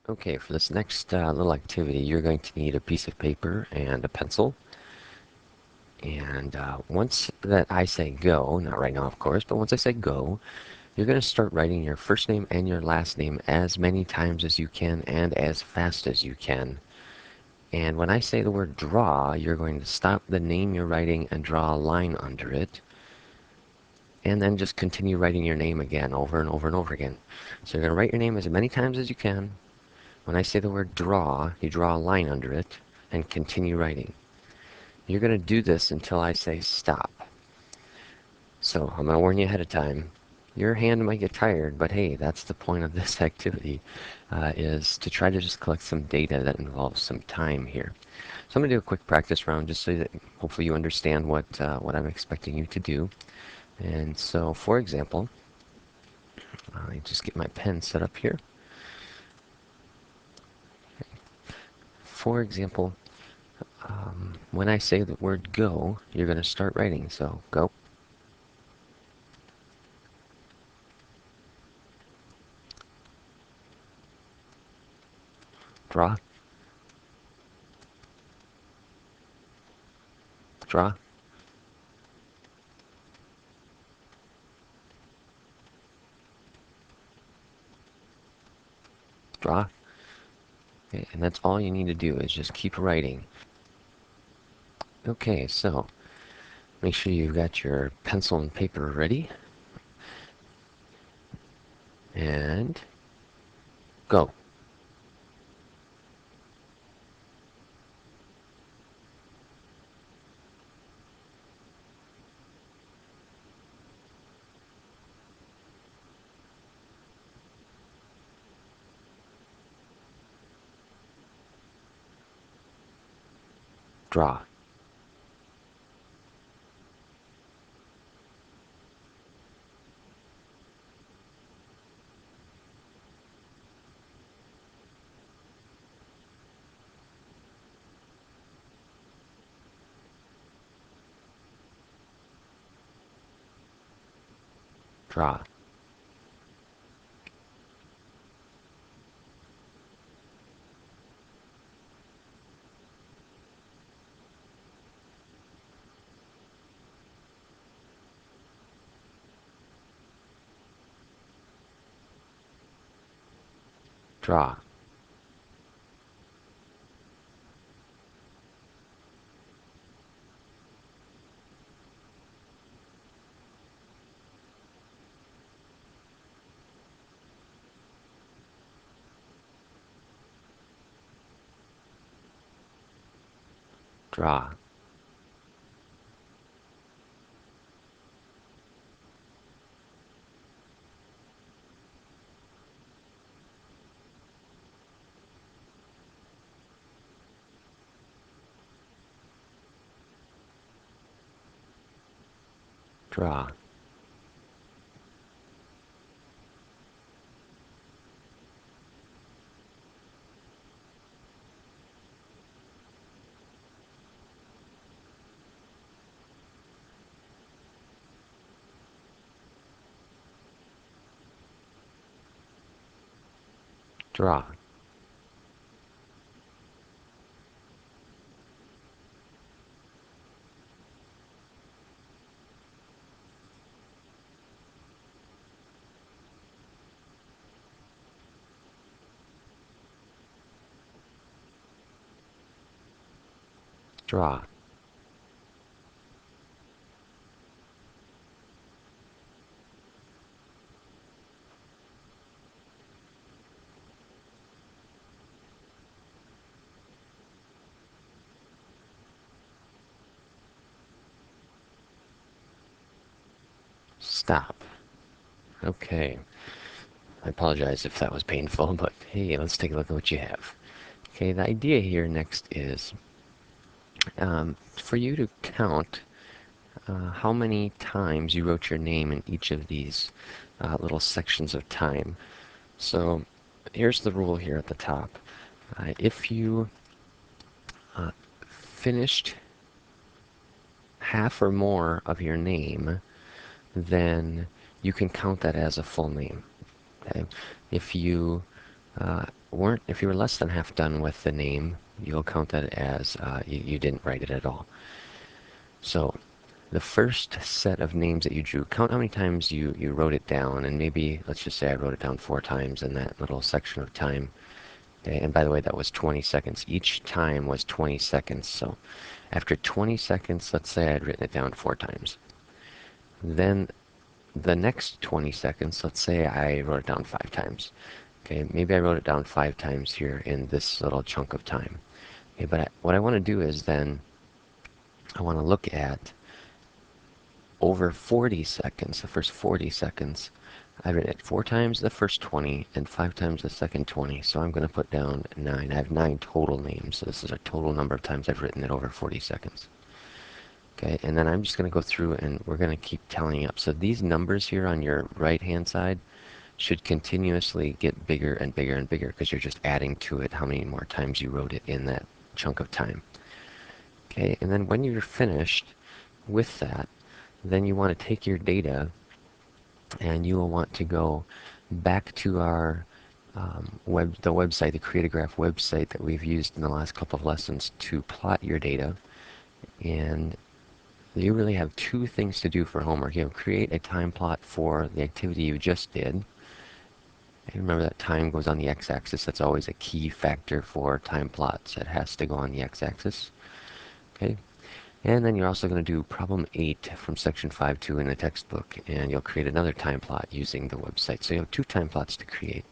Okay, for this next little activity, you're going to need a piece of paper and a pencil. And once that I say go, not right now, of course, but once I say go, you're going to start writing your first name and your last name as many times as you can and as fast as you can. And when I say the word draw, you're going to stop the name you're writing and draw a line under it. And then just continue writing your name again over and over and over again. So you're going to write your name as many times as you can. When I say the word draw, you draw a line under it and continue writing. You're going to do this until I say stop. So I'm going to warn you ahead of time. Your hand might get tired, but hey, that's the point of this activity, is to try to just collect some data that involves some time here. So I'm going to do a quick practice round just so that hopefully you understand what I'm expecting you to do. And so, for example, let me just get my pen set up here. For example, when I say the word go, you're going to start writing. So go, draw, draw, draw. Okay, and that's all you need to do is just keep writing. Okay, so make sure you've got your pencil and paper ready. And go. Draw. Draw. Draw. Draw. Draw. Draw. Draw. Stop. Okay. I apologize if that was painful, but hey, let's take a look at what you have. Okay, the idea here next is for you to count how many times you wrote your name in each of these little sections of time. So here's the rule here at the top. If you finished half or more of your name, then you can count that as a full name. Okay? If you if you were less than half done with the name, you'll count that as you didn't write it at all. So the first set of names that you drew, count how many times you wrote it down, and maybe let's just say I wrote it down 4 times in that little section of time. Okay, and by the way, that was 20 seconds. Each time was 20 seconds. So after 20 seconds, let's say I'd written it down 4 times. Then the next 20 seconds, let's say I wrote it down 5 times. Okay, maybe I wrote it down 5 times here in this little chunk of time. Okay, but what I want to do is then I want to look at over 40 seconds, the first 40 seconds. I've written it 4 times the first 20 and 5 times the second 20. So I'm going to put down 9. I have 9 total names. So this is a total number of times I've written it over 40 seconds. Okay, and then I'm just going to go through and we're going to keep tallying up. So these numbers here on your right hand side should continuously get bigger and bigger and bigger because you're just adding to it how many more times you wrote it in that chunk of time. Okay, and then when you're finished with that, then you want to take your data and you will want to go back to our the website, the Create-A-Graph website that we've used in the last couple of lessons to plot your data. And you really have 2 things to do for homework. You have create a time plot for the activity you just did. And remember that time goes on the x-axis. That's always a key factor for time plots. It has to go on the x-axis. Okay. And then you're also going to do problem 8 from section 5.2 in the textbook, and you'll create another time plot using the website. So you have 2 time plots to create.